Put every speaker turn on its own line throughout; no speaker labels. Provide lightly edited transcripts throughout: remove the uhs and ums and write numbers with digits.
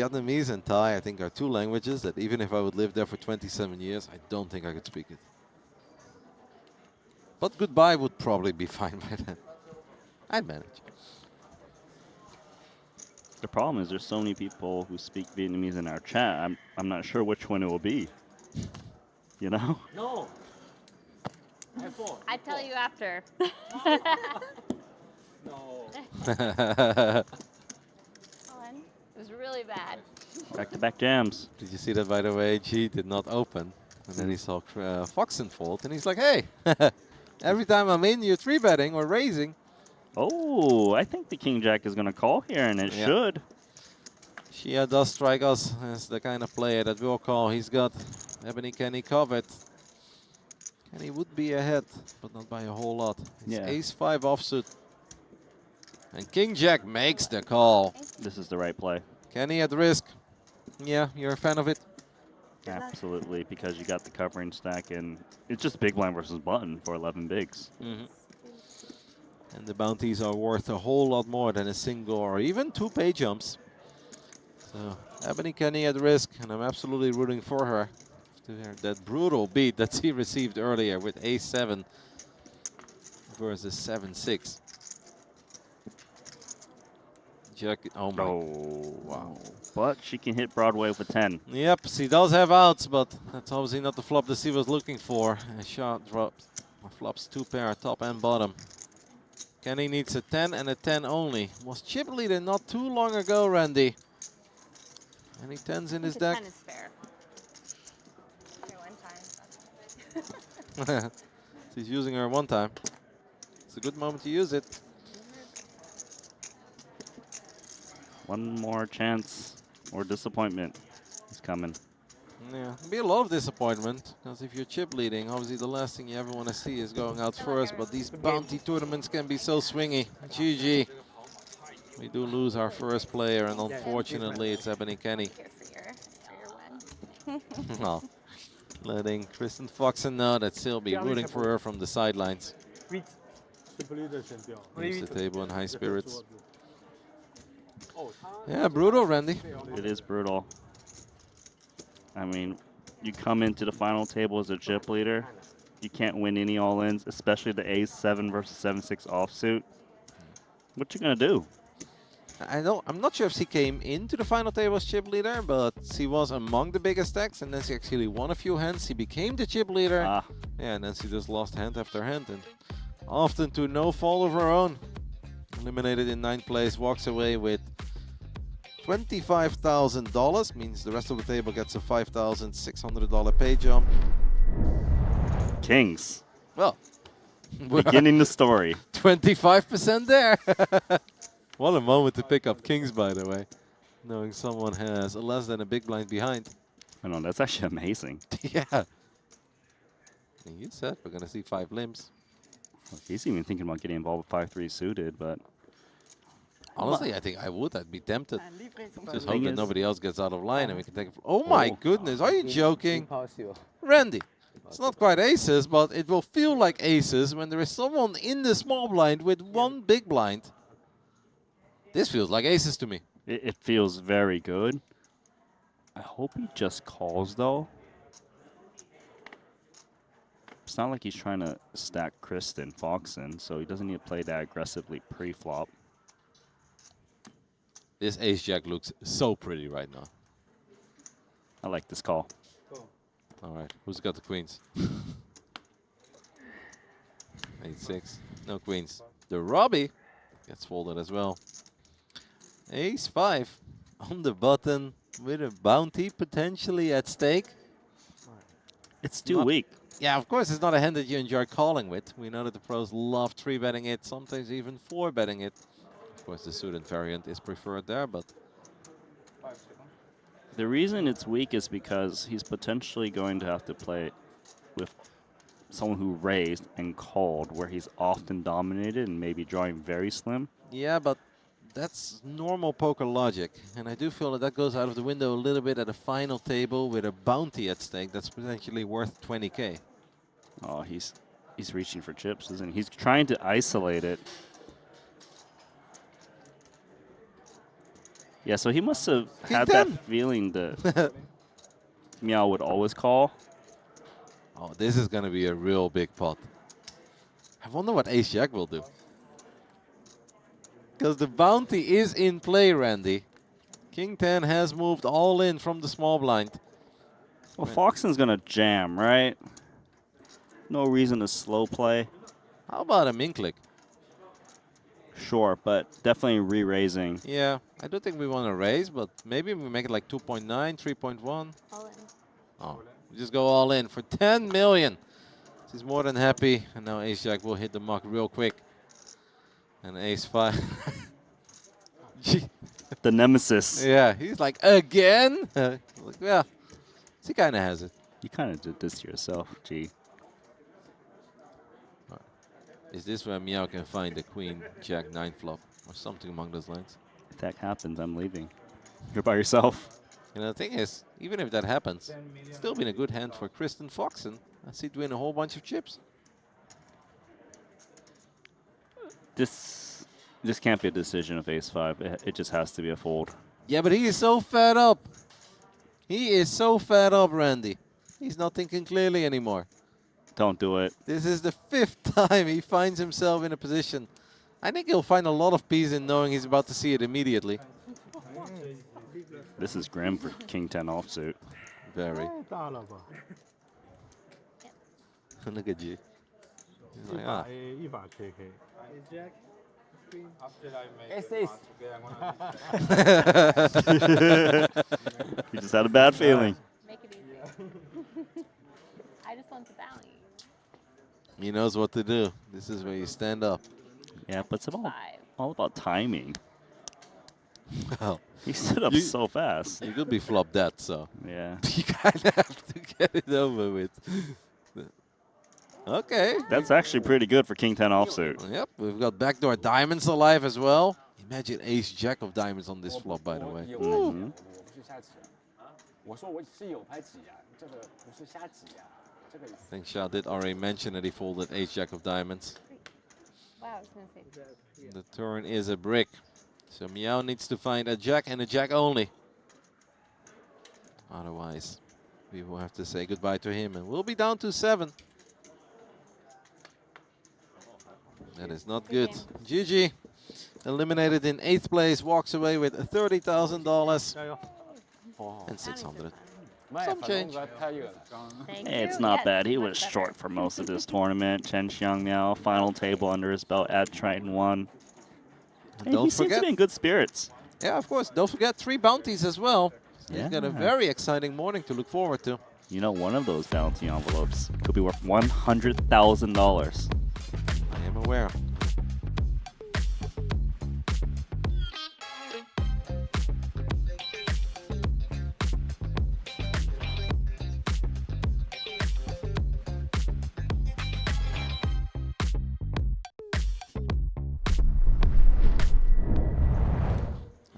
Vietnamese and Thai, I think, are two languages that even if I would live there for 27 years, I don't think I could speak it. But goodbye would probably be fine by then. I'd manage.
The problem is there's so many people who speak Vietnamese in our chat. I'm not sure which one it will be. You know?
No.
I tell you after.
No.
It was really bad.
Back-to-back jams.
Did you see that, by the way? G did not open. And then he saw Foxen fold, and he's like, hey, every time I'm in, you're 3-betting or raising.
Oh, I think the King Jack is going to call here, and it should.
Shia does strike us as the kind of player that will call. He's got Ebony Kenny covered. Kenny would be ahead, but not by a whole lot. It's ace-5 offsuit. And King Jack makes the call.
This is the right play.
Kenny at risk. Yeah, you're a fan of it?
Absolutely, because you got the covering stack, and it's just big blind versus button for 11 bigs.
And the bounties are worth a whole lot more than a single or even 2 pay jumps. So Ebony Kenny at risk, and I'm absolutely rooting for her. That brutal beat that she received earlier with ace-7 versus 7-6. Jack, oh my.
Oh, wow. But she can hit Broadway with a 10.
Yep, she does have outs, but that's obviously not the flop that she was looking for. A shot drops, flops 2 pair, top and bottom. Kenny needs a 10 and a 10 only. Was chip leader not too long ago, Randy. Any 10s in his deck?
10 is fair. Okay, 1 time.
She's using her 1 time. It's a good moment to use it.
One more chance or disappointment is coming.
Yeah, it'll be a lot of disappointment, because if you're chip leading, obviously the last thing you ever want to see is going out first, but these bounty tournaments can be so swingy. GG. We do lose our first player, and unfortunately it's Ebony Kenny. Well, letting Kristen Foxen know that she'll be rooting for her from the sidelines. Leaves the table in high spirits. Yeah, brutal, Randy.
It is brutal. I mean, you come into the final table as a chip leader, you can't win any all-ins, especially the ace-7 versus 7-6 offsuit. What you gonna do?
I'm not sure if she came into the final table as chip leader, but she was among the biggest stacks, and then she actually won a few hands. She became the chip leader. Yeah, and then she just lost hand after hand, and often to no fault of her own. Eliminated in 9th place, walks away with $25,000, means the rest of the table gets a $5,600 pay jump.
Kings.
Well,
beginning the story.
25% there. What a moment to pick up Kings, by the way. Knowing someone has a less than a big blind behind.
I know, that's actually amazing.
Yeah. And you said we're going to see 5 limps.
Well, he's even thinking about getting involved with 5-3 suited, but...
Honestly, I think I would. I'd be tempted. Just hope that nobody else gets out of line and we can take it. Oh my goodness, are you joking? Randy, it's not quite aces, but it will feel like aces when there is someone in the small blind with 1 big blind. This feels like aces to me.
It feels very good. I hope he just calls, though. It's not like he's trying to stack Kristen Foxen, so he doesn't need to play that aggressively pre-flop.
This ace-jack looks so pretty right now.
I like this call.
All right, who's got the queens? 8-6, no queens. The Robbie gets folded as well. Ace-5 on the button with a bounty potentially at stake.
It's too weak.
Yeah, of course, it's not a hand that you enjoy calling with. We know that the pros love 3-betting it, sometimes even 4-betting it. Of course, the suited variant is preferred there, but...
The reason it's weak is because he's potentially going to have to play with someone who raised and called, where he's often dominated and maybe drawing very slim.
Yeah, but that's normal poker logic. And I do feel that that goes out of the window a little bit at a final table with a bounty at stake that's potentially worth 20K.
Oh, he's reaching for chips, isn't he? He's trying to isolate it. Yeah, so he must have
King
had
10.
that feeling that Meow would always call.
Oh, this is going to be a real big pot. I wonder what ace-jack will do. Because the bounty is in play, Randy. King 10 has moved all in from the small blind.
Well, Foxen's going to jam, right? No reason to slow play.
How about a min click?
Sure, but definitely re-raising.
Yeah, I don't think we want to raise, but maybe we make it like 2.9, 3.1.
All in.
Oh, we just go all in for 10 million. He's more than happy, and now ace-jack will hit the muck real quick. And ace-5.
The nemesis.
Yeah, he's like, again? Like, yeah, he kind of has it.
You kind of did this to yourself, G.
Is this where Meow can find the queen, jack, 9 flop, or something along those lines?
If that happens, I'm leaving. You're by yourself.
And the thing is, even if that happens, it's still been a good hand for Kristen Foxen. I see it win a whole bunch of chips.
This can't be a decision of ace-5. It just has to be a fold.
Yeah, but he is so fed up. He is so fed up, Randy. He's not thinking clearly anymore.
Don't do it.
This is the 5th time he finds himself in a position. I think he'll find a lot of peace in knowing he's about to see it immediately.
This is grim for King 10 offsuit.
Very. Look at you. He's like, ah.
He just had a bad feeling.
Make it easy. I just want the bounty.
He knows what to do. This is where you stand up.
Yeah, but it's all about timing.
Well,
He stood up so fast.
you could be flop that, so
Yeah.
you kind of have to get it over with. Okay.
That's actually pretty good for King 10 offsuit.
Yep, we've got backdoor diamonds alive as well. Imagine ace-jack of diamonds on this flop, by the way.
Mhm.
I think Shao did already mention that he folded ace-jack of diamonds.
Wow, I was going to say.
The turn is a brick. So Meow needs to find a jack and a jack only. Otherwise, we will have to say goodbye to him, and we'll be down to 7. That is not good. GG. Eliminated in 8th place, walks away with $30,000 and 600. Some change.
Thank
Hey, it's
you.
not
Yes,
bad. He
much
was
better.
short for most of this tournament. Chen Xiang now, final table under his belt at Triton 1. Hey,
Don't
he seems to
forget.
be in good spirits.
Yeah, of course. Don't forget 3 bounties as well. So he's got a
Yeah.
very exciting morning to look forward to.
You know, one of those bounty envelopes could be worth $100,000.
I am aware.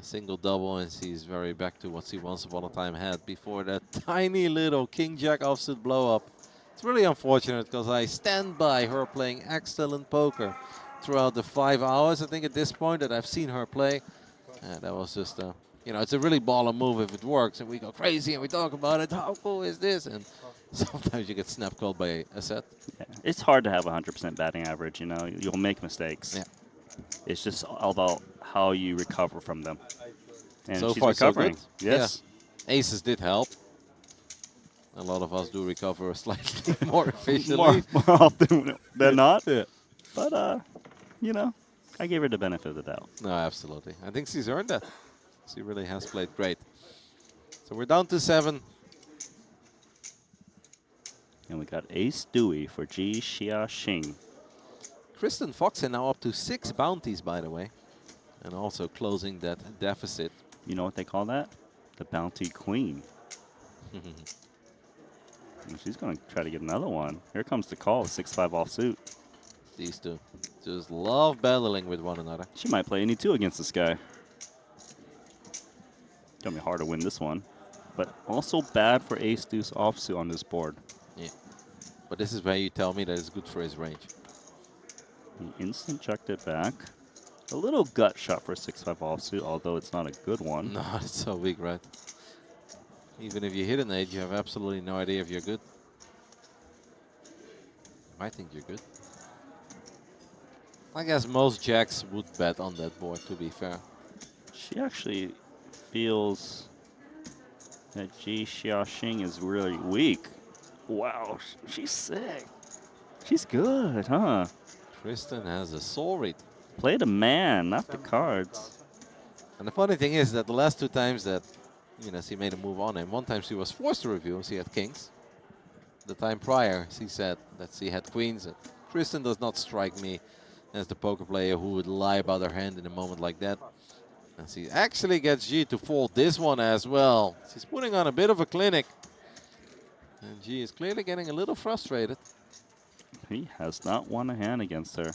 Single double, and she's very back to what she once upon a time had before that tiny little king-jack offsuit blow-up. It's really unfortunate because I stand by her playing excellent poker throughout the 5 hours, I think, at this point that I've seen her play. That was just, you know, it's a really baller move if it works, and we go crazy and we talk about it. How cool is this? And sometimes you get snap called by a set.
Yeah. It's hard to have 100% batting average, you know. You'll make mistakes.
Yeah.
It's just all about how you recover from them. And
So
she's
far, so
recovering.
good.
Yes.
Yeah. Aces did help. A lot of us do recover slightly more efficiently.
More often than not.
Yeah.
But, you know, I gave her the benefit of the doubt.
No, absolutely. I think she's earned that. She really has played great. So we're down to 7.
And we got Ace Dewey for 𝐿𝐮𝐬𝐫𝐿.
Kristen Foxen now up to 6 bounties, by the way. And also closing that deficit.
You know what they call that? The bounty queen. And she's going to try to get another one. Here comes the call, 6-5 offsuit.
These two just love battling with one another.
She might play any 2 against this guy. Gonna be hard to win this one. But also bad for ace deuce offsuit on this board.
Yeah. But this is where you tell me that it's good for his range.
He instant checked it back. A little gut shot for a 6-5 offsuit, although it's not a good one.
No, it's so weak, right? Even if you hit an 8, you have absolutely no idea if you're good. I think you're good. I guess most jacks would bet on that board, to be fair.
She actually feels that Xiaoxing is really weak. Wow, she's sick. She's good, huh?
Tristan has a soul read.
Play the man, not the cards.
And the funny thing is that the last 2 times that she made a move on him, one time she was forced to review and she had kings. The time prior, she said that she had queens. Tristan does not strike me as the poker player who would lie about her hand in a moment like that. And she actually gets G to fold this one as well. She's putting on a bit of a clinic. And G is clearly getting a little frustrated.
He has not won a hand against her.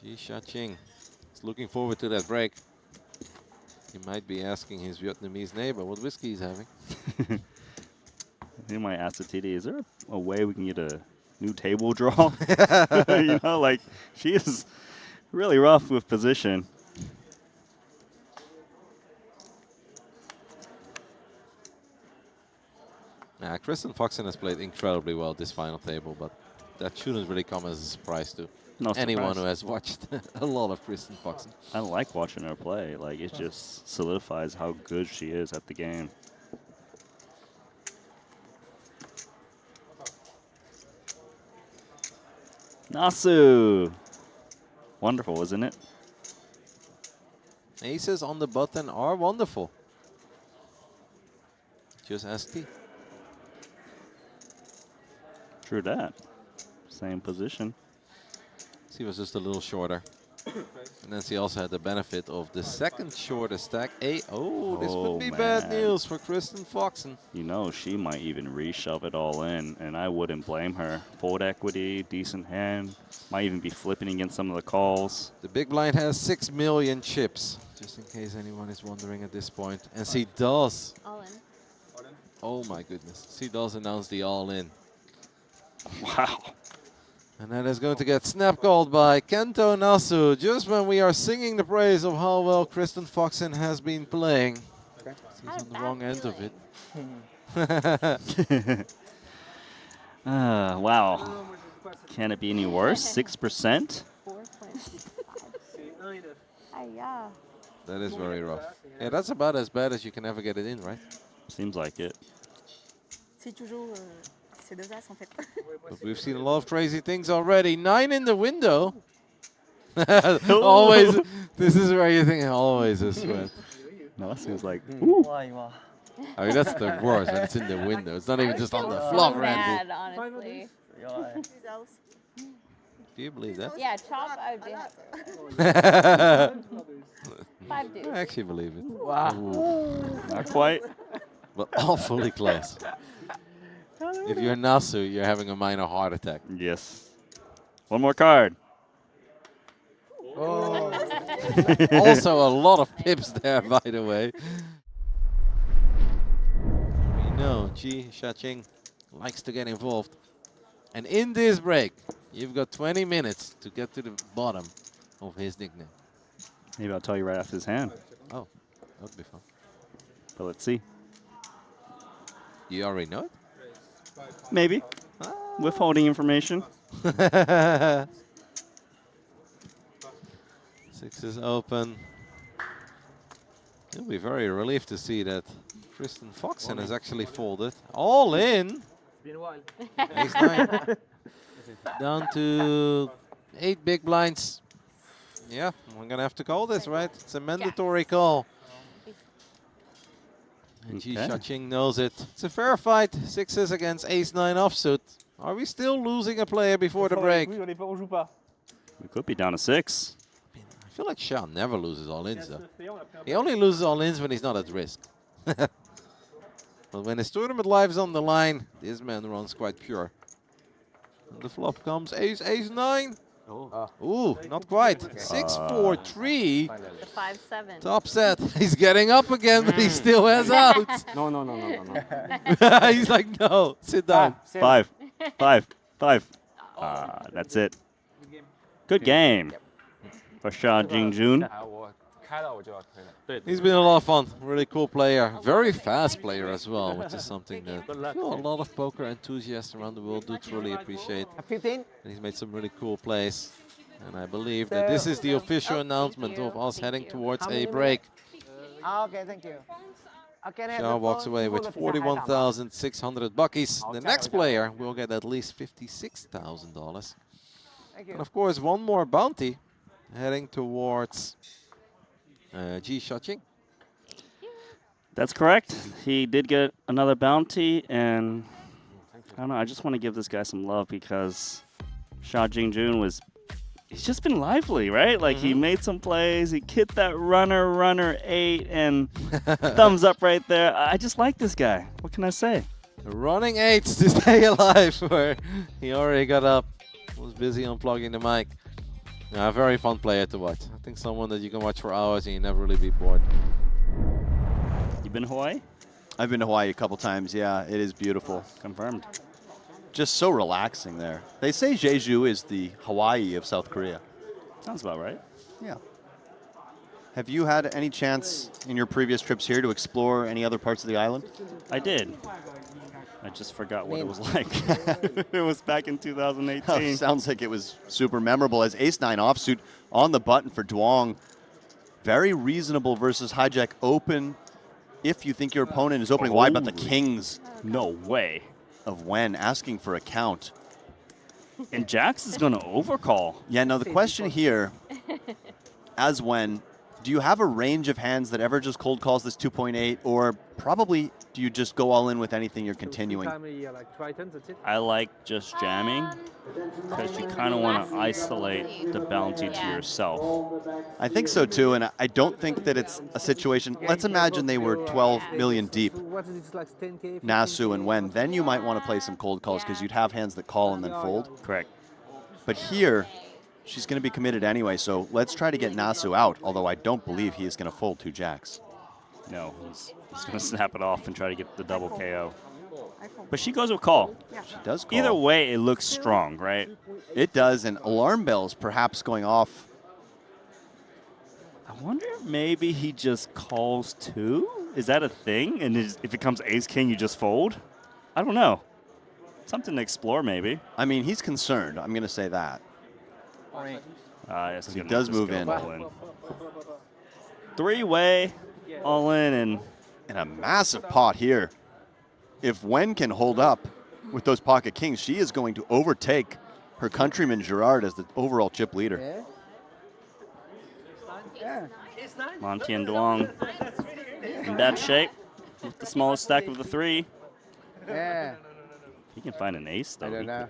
𝐃𝐨𝐧'𝐭 is looking forward to that break. He might be asking his Vietnamese neighbor what whiskey he's having.
He might ask the TD, is there a way we can get a new table draw? You know, like, she is really rough with position.
Kristen Foxen has played incredibly well this final table, but that shouldn't really come as a surprise to anyone who has watched a lot of Kristen Foxen.
I like watching her play. Like, it just solidifies how good she is at the game. Nasu! Wonderful, isn't it?
Aces on the button are wonderful. Just ST.
True that. Same position.
She was just a little shorter. And then she also had the benefit of the second shortest stack. Oh, this would be bad news for Kristen Foxen.
You know, she might even reshove it all in, and I wouldn't blame her. Fold equity, decent hand, might even be flipping against some of the calls.
The big blind has 6 million chips, just in case anyone is wondering at this point. And she does.
All in.
Oh my goodness. She does announce the all-in.
Wow.
And that is going to get snap called by Kento Nasu just when we are singing the praise of how well Kristen Foxen has been playing. She's on the wrong end of it.
Wow. Can it be any worse? 6%?
4.5. Yeah.
That is very rough. Yeah, that's about as bad as you can ever get it in, right?
Seems like it.
But we've seen a lot of crazy things already. 9 in the window. Always. This is where you think always a sweat.
No, that seems like, ooh.
I mean, that's the worst when it's in the window. It's not even just on the flop, Randy.
Bad, honestly.
Do you believe that?
Yeah, chop, I do. 5 dudes.
I actually believe it.
Wow.
Not quite.
But awfully close. If you're Nasu, you're having a minor heart attack.
Yes. One more card.
Oh. Also a lot of pips there, by the way. We know 𝐃𝐨𝐧'𝐭 likes to get involved. And in this break, you've got 20 minutes to get to the bottom of his nickname.
Maybe I'll tell you right after his hand.
Oh, that would be fun.
But let's see.
You already know it?
Maybe. Withholding information.
6 is open. You'll be very relieved to see that Kristen Foxen has actually folded. All in. Ace-9. Down to 8 big blinds. Yeah, I'm going to have to call this, right? It's a mandatory call. And 𝐃𝐨𝐧'𝐭 knows it. It's a fair fight. 6s against ace-9 offsuit. Are we still losing a player before the break?
We could be down to 6.
I feel like Shah never loses all-ins, though. He only loses all-ins when he's not at risk. But when his tournament life is on the line, this man runs quite pure. And the flop comes ace, ace-9.
Oh.
Ooh, not quite. 6-4-3.
The 5-7.
Top set. He's getting up again, but he still has out.
No.
He's like, no, sit down.
5. 5. 5. That's it. Good game for 𝐵
He's been a lot of fun. Really cool player. Very fast player as well, which is something that I feel a lot of poker enthusiasts around the world do truly appreciate.
15.
And he's made some really cool plays. And I believe that this is the official announcement of us heading towards a break.
Okay, thank you.
Xiao walks away with 41,600 buckies. The next player will get at least $56,000. And of course, one more bounty heading towards 𝐸𝐮𝐬𝐫𝐿.
That's correct. He did get another bounty, and I don't know. I just want to give this guy some love because 𝐵 he's just been lively, right? Like he made some plays, he hit that runner 8, and thumbs up right there. I just like this guy. What can I say?
Running 8s to stay alive, where he already got up, was busy unplugging the mic. Yeah, a very fun player to watch. I think someone that you can watch for hours and you never really be bored.
You been to Hawaii?
I've been to Hawaii a couple times, yeah. It is beautiful.
Confirmed.
Just so relaxing there. They say Jeju is the Hawaii of South Korea.
Sounds about right.
Yeah. Have you had any chance in your previous trips here to explore any other parts of the island?
I did. I just forgot what it was like. It was back in 2018.
Oh, sounds like it was super memorable as ace-9 offsuit on the button for 𝐷𝐿. Very reasonable versus hijack open if you think your opponent is opening wide, but the kings
No way.
of when asking for a count.
And Jax is going to overcall.
Yeah, now the question here, as when, do you have a range of hands that ever just cold calls this 2.8, or probably do you just go all in with anything you're continuing?
I like just jamming because you kind of want to isolate the bounty to yourself.
I think so too, and I don't think that it's a situation. Let's imagine they were 12 million deep, Nasu and Wen. Then you might want to play some cold calls because you'd have hands that call and then fold.
Correct.
But here, she's going to be committed anyway, so let's try to get Nasu out, although I don't believe he is going to fold 2 jacks.
No, he's going to snap it off and try to get the double KO. But she goes with call.
She does call.
Either way, it looks strong, right?
It does, and alarm bells perhaps going off.
I wonder if maybe he just calls 2? Is that a thing? And if it comes ace-king, you just fold? I don't know. Something to explore, maybe.
I mean, he's concerned. I'm going to say that.
Yes,
He does move in.
3-way, all in,
And a massive pot here. If Wen can hold up with those pocket kings, she is going to overtake her countryman Gerard as the overall chip leader.
Monty and 𝐷𝐿 in bad shape with the smallest stack of the 3.
Yeah.
He can find an ace, though.
I don't know.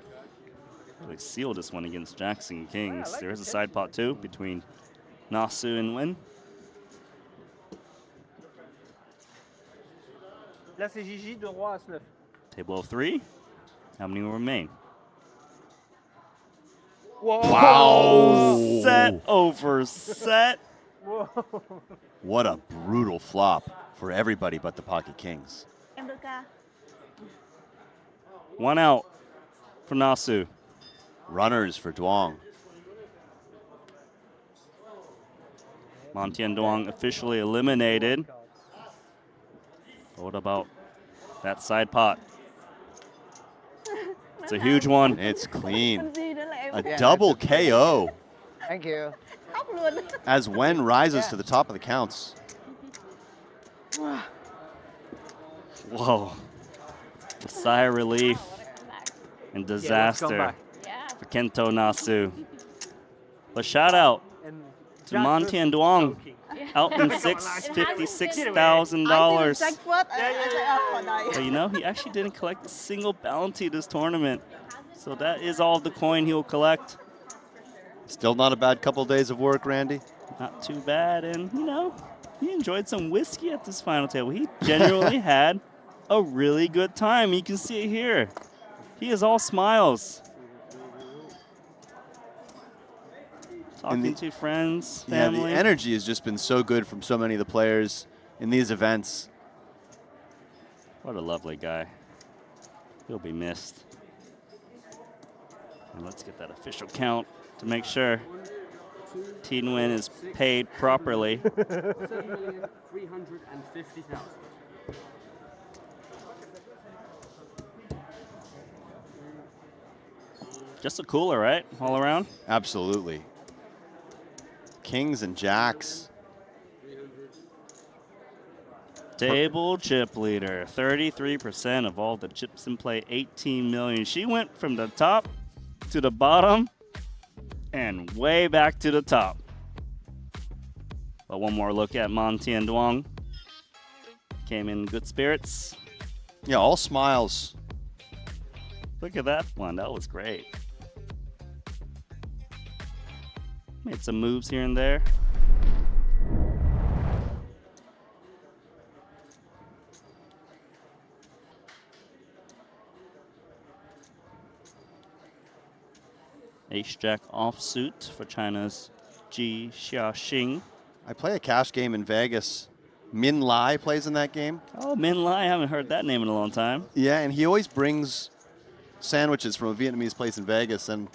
Like seal this one against jacks and kings. There is a side pot, too, between Nasu and Wen.
Là, c'est 𝐸𝐿 de roi As-9.
Table of 3. How many will remain?
Whoa.
Wow!
Set over set.
Whoa.
What a brutal flop for everybody but the pocket kings.
Em được ca.
1 out for Nasu.
Runners for 𝐷𝐿.
Monty and 𝐷𝐿 officially eliminated. What about that side pot? It's a huge one.
It's clean.
Gì nữa là em
A double KO
Thank you.
khóc luôn.
as Wen rises to the top of the counts.
Whoa. A sigh of relief and disaster
back.
Yeah.
for Kento Nasu. But shout out
And
to Monty and 𝐷𝐿. Out in $56,000.
Jackpot.
But you know, he actually didn't collect a single bounty this tournament. So that is all the coin he'll collect.
Still not a bad couple days of work, Randy.
Not too bad. And, you know, he enjoyed some whiskey at this final table. He genuinely had a really good time. You can see it here. He is all smiles. Talking to friends, family.
Yeah, the energy has just been so good from so many of the players in these events.
What a lovely guy. He'll be missed. And let's get that official count to to make sure 𝐸 is paid properly.
7,350,000.
Just a cooler, right? All around?
Absolutely. Kings and jacks.
Table chip leader, 33% of all the chips in play, 18 million. She went from the top to the bottom and way back to the top. But one more look at Montian Duong. Came in good spirits.
Yeah, all smiles.
Look at that one, that was great. Made some moves here and there. Ace-Jack offsuit for China's Xiaoxing.
I play a cash game in Vegas. Min Lai plays in that game.
Oh, Min Lai, I haven't heard that name in a long time.
Yeah, and he always brings sandwiches from a Vietnamese place in Vegas, and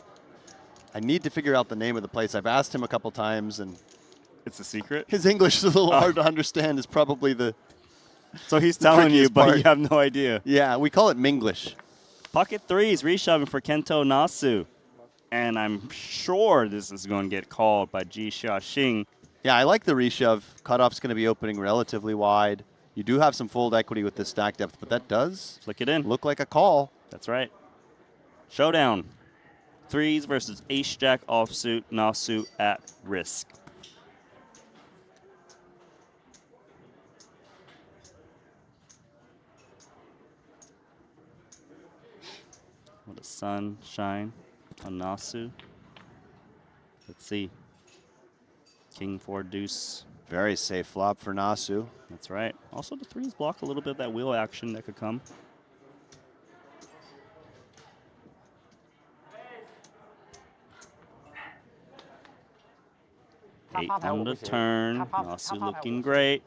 I need to figure out the name of the place. I've asked him a couple times, and
It's a secret?
his English is a little hard to understand. Is probably the
So he's telling you,
trickiest
but
part.
you have no idea.
Yeah, we call it Minglish.
Pocket threes, reshoving for Kento Nasu. And I'm sure this is going to get called by Xiaoxing.
Yeah, I like the reshove. Cutoff's going to be opening relatively wide. You do have some fold equity with this stack depth, but that does
Flick it in.
look like a call.
That's right. Showdown. Threes versus Ace-Jack offsuit, Nasu at risk. What a sunshine on Nasu. Let's see. King 4 deuce.
Very safe flop for Nasu.
That's right. Also, the threes block a little bit of that wheel action that could come. Eight on the turn. Nasu looking great.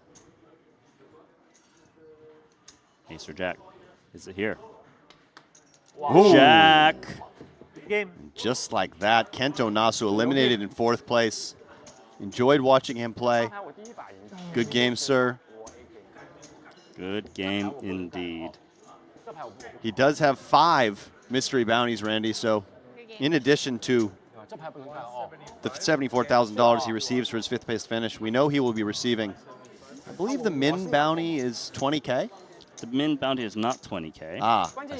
Ace or Jack. Is it here?
Ooh.
Jack.
Game.
Just like that, Kento Nasu eliminated in 4th place. Enjoyed watching him play. Good game, sir.
Good game indeed.
He does have 5 mystery bounties, Randy, so in addition to the $74,000 he receives for his 5th place finish, we know he will be receiving, I believe the min bounty is 20K?
The min bounty is not 20K.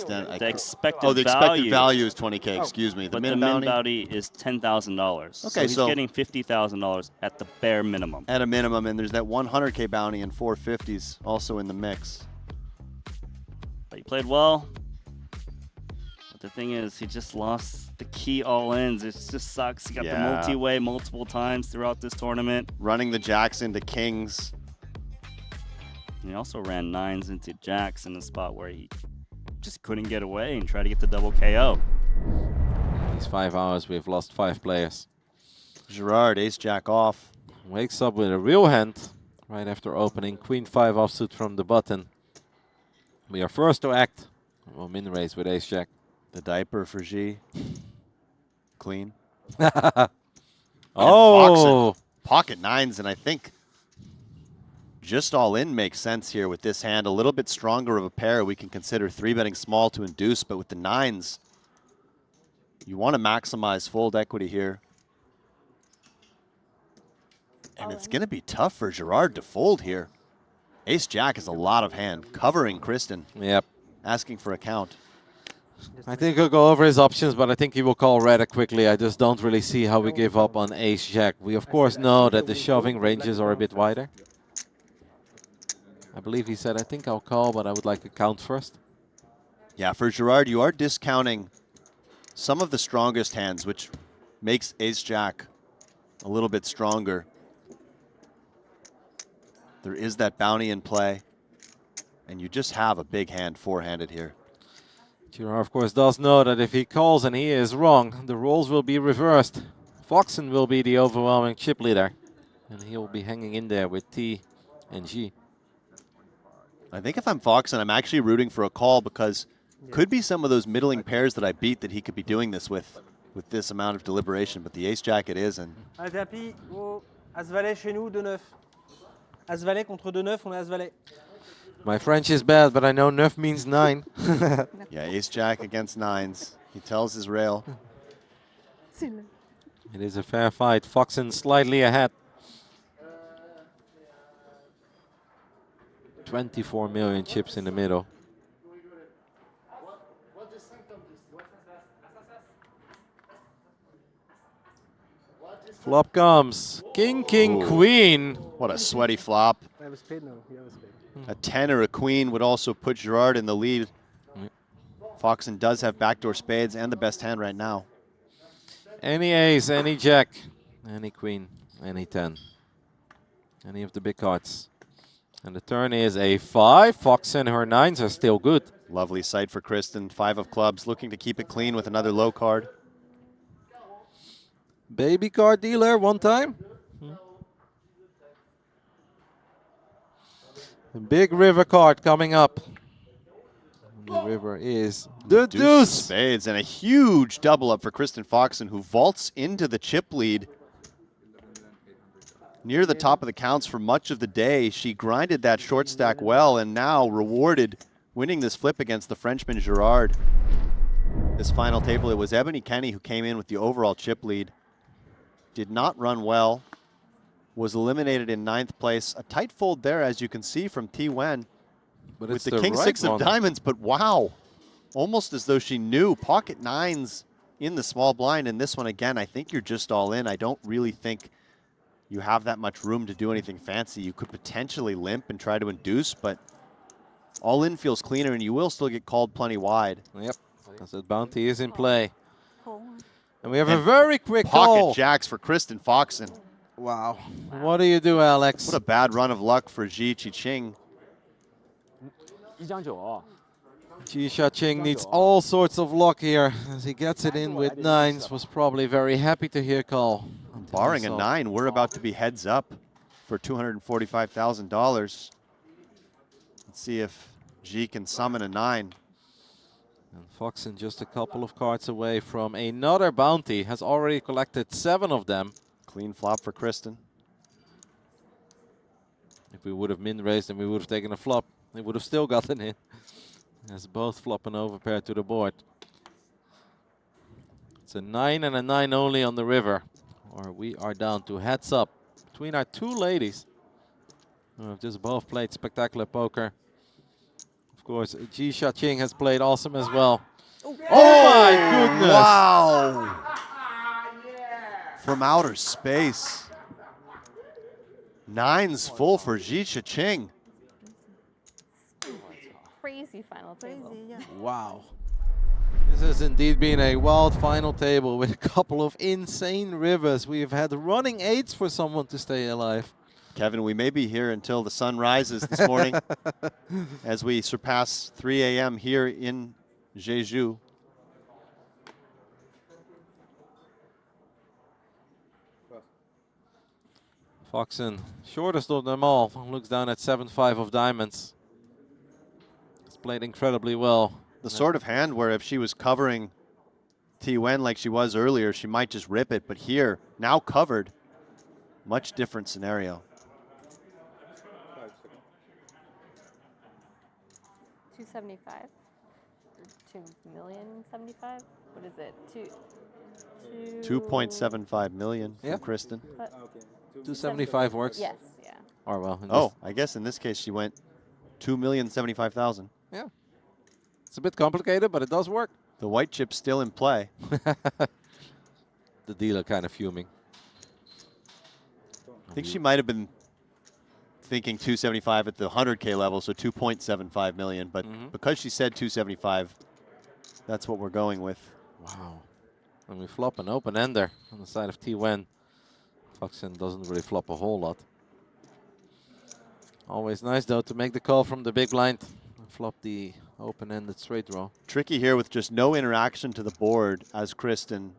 The
expected
expected value is 20K, excuse me. The
But
min
the min
bounty,
bounty is $10,000.
Okay,
he's
so-
getting $50,000 at the bare minimum.
at a minimum, and there's that 100K bounty and 450s also in the mix.
But he played well. But the thing is, he just lost the key all-ins. It just sucks. He got the
Yeah.
multi-way multiple times throughout this tournament.
Running the jacks into kings.
And he also ran 9s into jacks in a spot where he just couldn't get away and try to get the double KO.
These 5 hours, we've lost 5 players.
Gerard, ace-jack off.
Wakes up with a real hand right after opening. Queen 5 offsuit from the button. We are first to act. We'll min raise with ace-jack.
The diaper for G. Clean.
Oh!
Foxen, pocket 9s, and I think just all in makes sense here with this hand. A little bit stronger of a pair. We can consider 3-betting small to induce, but with the 9s, you want to maximize fold equity here. And it's going to be tough for Gerard to fold here. Ace-jack is a lot of hand, covering Kristen,
Yep.
asking for a count.
I think he'll go over his options, but I think he will call rather quickly. I just don't really see how we give up on ace-jack. We, of course, know that the shoving ranges are a bit wider. I believe he said, I think I'll call, but I would like to count first.
Yeah, for Gerard, you are discounting some of the strongest hands, which makes ace-jack a little bit stronger. There is that bounty in play, and you just have a big hand four-handed here.
Gerard, of course, does know that if he calls and he is wrong, the roles will be reversed. Foxen will be the overwhelming chip leader, and he will be hanging in there with T and G.
I think if I'm Foxen, I'm actually rooting for a call because could be some of those middling pairs that I beat that he could be doing this with. with this amount of deliberation, but the ace-jack it is, and
Un tapis au As-Valet chez nous, 2-9. As-Valet contre 2-9, on est As-Valet.
My French is bad, but I know 9 means 9.
yeah, ace-jack against nines. He tells his rail.
It is a fair fight. Foxen slightly ahead. 24 million chips in the middle. Flop comes. King, king,
Ooh.
queen.
What a sweaty flop.
I have a spade now. You have a spade.
A 10 or a queen would also put Gerard in the lead. Foxen does have backdoor spades and the best hand right now.
Any ace, any jack, any queen, any 10. Any of the big cards. And the turn is a 5. Foxen, her 9s are still good.
Lovely sight for Kristen. 5 of clubs, looking to keep it clean with another low card.
Baby card dealer one time. A big river card coming up. The river is the
Deuce of
deuce.
spades and a huge double up for Kristen Foxen, who vaults into the chip lead. Near the top of the counts for much of the day. She grinded that short stack well and now rewarded winning this flip against the Frenchman Gerard. This final table, it was Ebony Kenny who came in with the overall chip lead. Did not run well. Was eliminated in 9th place. A tight fold there, as you can see from T-Wen.
But
With
it's
the king
right
6
one.
of diamonds, but wow. Almost as though she knew. Pocket 9s in the small blind. And this one again, I think you're just all in. I don't really think you have that much room to do anything fancy. You could potentially limp and try to induce, but all in feels cleaner and you will still get called plenty wide.
Yep, because the bounty is in play.
Cool.
And we have a very quick
Pocket
call.
jacks for Kristen Foxen.
Wow. What do you do, Alex?
What a bad run of luck for 𝐬𝐮𝐬𝐫𝐿.
𝐬𝐮𝐬𝐫𝐿 needs all sorts of luck here as he gets it in with 9s. Was probably very happy to hear call.
Barring a 9, we're about to be heads up for $245,000. Let's see if G can summon a 9.
And Foxen just a couple of cards away from another bounty. Has already collected 7 of them.
Clean flop for Kristen.
If we would have min raised and we would have taken a flop, it would have still gotten in. As both flop and over pair to the board. It's a 9 and a 9 only on the river. Or we are down to heads up between our 2 ladies who have just both played spectacular poker. Of course, 𝐃𝐨𝐧'𝐭 has played awesome as well. Oh my goodness!
Wow! From outer space. 9's full for 𝐃𝐨𝐧'𝐭.
Crazy final table.
Wow. This has indeed been a wild final table with a couple of insane rivers. We have had running 8s for someone to stay alive.
Kevin, we may be here until the sun rises this morning as we surpass 3 a.m. here in Jeju.
Foxen, shortest of them all, looks down at 7-5 of diamonds. He's played incredibly well.
The sort of hand where if she was covering T-Wen like she was earlier, she might just rip it. But here, now covered, much different scenario.
275. 2,075,000. What is it?
2.75 million
Yeah.
from Kristen.
275 works.
Yes, yeah.
Or well, in
Oh, I guess in this case she went 2,075,000.
yeah. It's a bit complicated, but it does work.
The white chip's still in play.
The dealer kind of fuming.
I think she might have been thinking 275 at the 100K level, so 2.75 million. But because she said 275, that's what we're going with.
Wow. And we flop an open ender on the side of T-Wen. Foxen doesn't really flop a whole lot. Always nice, though, to make the call from the big blind. And flop the open-ended straight draw.
Tricky here with just no interaction to the board as Kristen.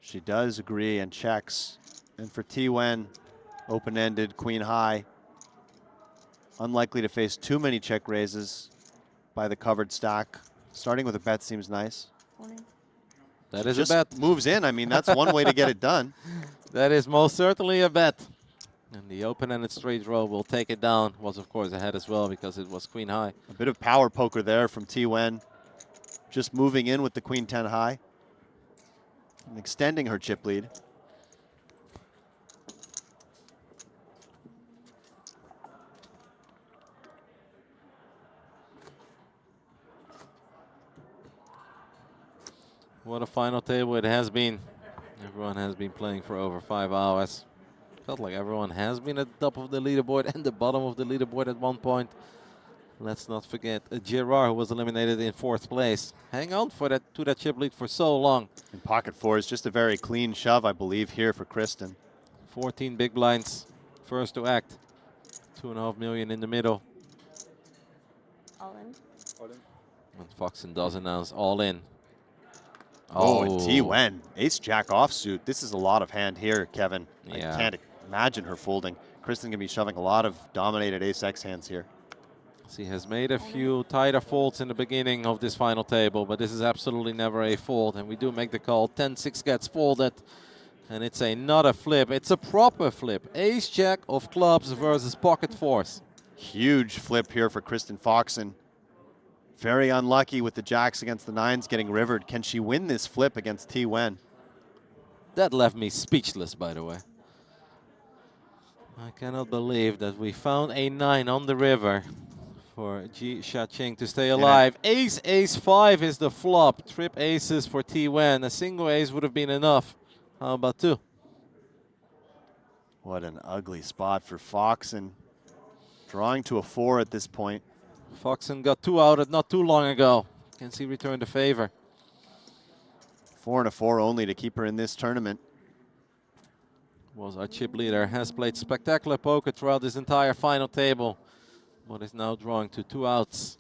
She does agree and checks. And for T-Wen, open-ended, queen high. Unlikely to face too many check raises by the covered stack. Starting with a bet seems nice.
That is
Just
a bet.
moves in. I mean, that's one way to get it done.
That is most certainly a bet. And the open-ended straight row will take it down. Was, of course, ahead as well because it was queen high.
A bit of power poker there from 𝐸. Just moving in with the queen 10 high and extending her chip lead.
What a final table it has been. Everyone has been playing for over 5 hours. Felt like everyone has been at the top of the leaderboard and the bottom of the leaderboard at one point. Let's not forget 𝐸𝐻, who was eliminated in 4th place. Hang on for that to that chip lead for so long.
In pocket 4 is just a very clean shove, I believe, here for Kristen.
14 big blinds, first to act. 2.5 million in the middle.
All in.
And Foxen does announce all in.
Oh, and 𝐸. Ace-Jack offsuit. This is a lot of hand here, Kevin.
Yeah.
I can't imagine her folding. Kristen going to be shoving a lot of dominated ace-X hands here.
She has made a few tighter folds in the beginning of this final table, but this is absolutely never a fold. And we do make the call. 10-6 gets folded. And it's not a flip. It's a proper flip. Ace-Jack of clubs versus pocket 4s.
Huge flip here for Kristen Foxen. Very unlucky with the jacks against the 9s getting rivered. Can she win this flip against 𝐸?
That left me speechless, by the way. I cannot believe that we found a 9 on the river for 𝐮 to stay alive. Ace, ace 5 is the flop. Trip aces for 𝐸. A single ace would have been enough. How about 2?
What an ugly spot for Foxen. Drawing to a 4 at this point.
Foxen got 2 out not too long ago. Can she return the favor?
4 and a 4 only to keep her in this tournament.
Was our chip leader, has played spectacular poker throughout this entire final table, but is now drawing to 2 outs.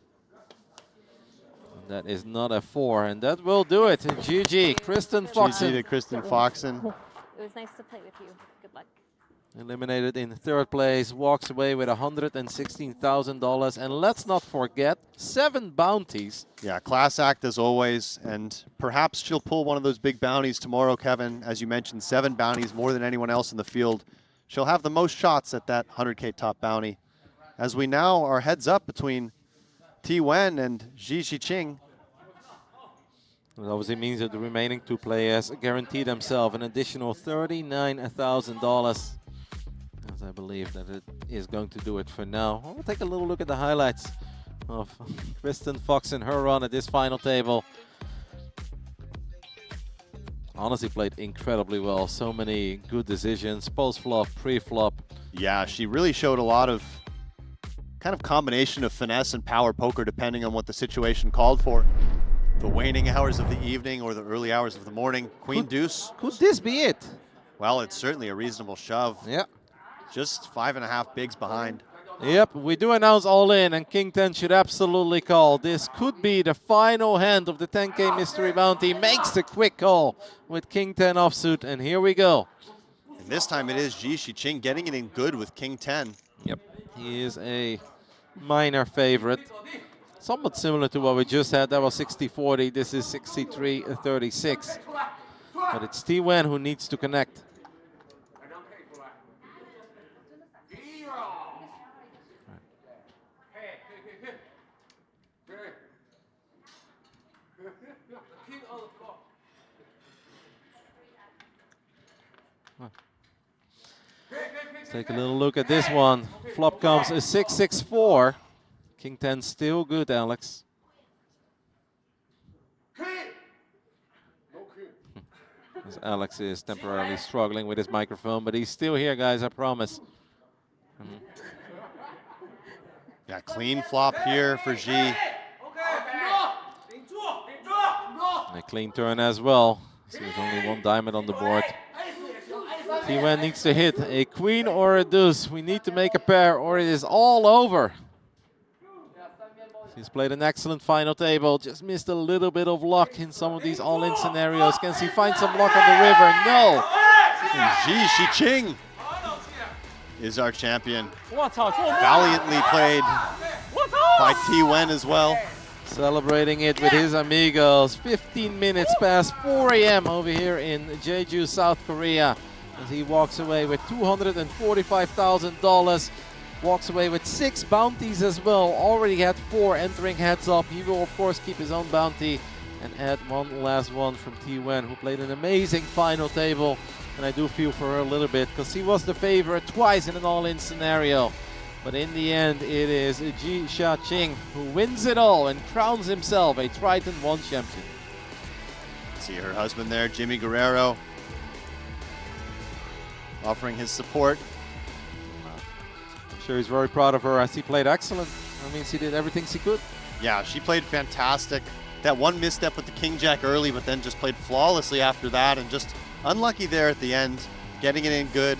And that is not a 4, and that will do it. GG, Kristen Foxen.
GG to Kristen Foxen.
It was nice to play with you. Good luck.
Eliminated in 3rd place, walks away with $116,000. And let's not forget, 7 bounties.
Yeah, class act as always, and perhaps she'll pull one of those big bounties tomorrow, Kevin. As you mentioned, 7 bounties, more than anyone else in the field. She'll have the most shots at that 100K top bounty. As we now are heads up between 𝐸 and 𝐮
It obviously means that the remaining 2 players guarantee themselves an additional $39,000. As I believe that it is going to do it for now. We'll take a little look at the highlights of Kristen Foxen, her run at this final table. Honestly played incredibly well. So many good decisions, post-flop, pre-flop.
Yeah, she really showed a lot of kind of combination of finesse and power poker depending on what the situation called for. The waning hours of the evening or the early hours of the morning. Queen deuce.
Could this be it?
Well, it's certainly a reasonable shove.
Yeah.
Just 5.5 bigs behind.
Yep, we do announce all in, and King 10 should absolutely call. This could be the final hand of the 10K mystery bounty. Makes the quick call with King 10 offsuit, and here we go.
And this time it is 𝐮 getting it in good with King 10.
Yep, he is a minor favorite. Somewhat similar to what we just had. That was 60-40. This is 63-36. But it's 𝐸 who needs to connect. Let's take a little look at this one. Flop comes a 6-6-4. King 10 still good, Alex. As Alex is temporarily struggling with his microphone, but he's still here, guys, I promise.
Yeah, clean flop here for 𝐮.
And a clean turn as well. So there's only 1 diamond on the board. 𝐸 needs to hit a queen or a deuce. We need to make a pair or it is all over. He's played an excellent final table. Just missed a little bit of luck in some of these all-in scenarios. Can he find some luck on the river? No.
And 𝐮 is our champion. Valiantly played by 𝐸 as well.
Celebrating it with his amigos. 15 minutes past 4 a.m. over here in Jeju, South Korea. As he walks away with $245,000. Walks away with 6 bounties as well. Already had 4 entering heads up. He will, of course, keep his own bounty and add one last one from T-Wen, who played an amazing final table. And I do feel for her a little bit because he was the favorite twice in an all-in scenario. But in the end, it is 𝐸∗ who wins it all and crowns himself a Triton 1 champion.
See her husband there, Jimmy Guerrero, offering his support.
I'm sure he's very proud of her as he played excellent. That means he did everything she could.
Yeah, she played fantastic. That one misstep with the King Jack early, but then just played flawlessly after that, and just unlucky there at the end, getting it in good.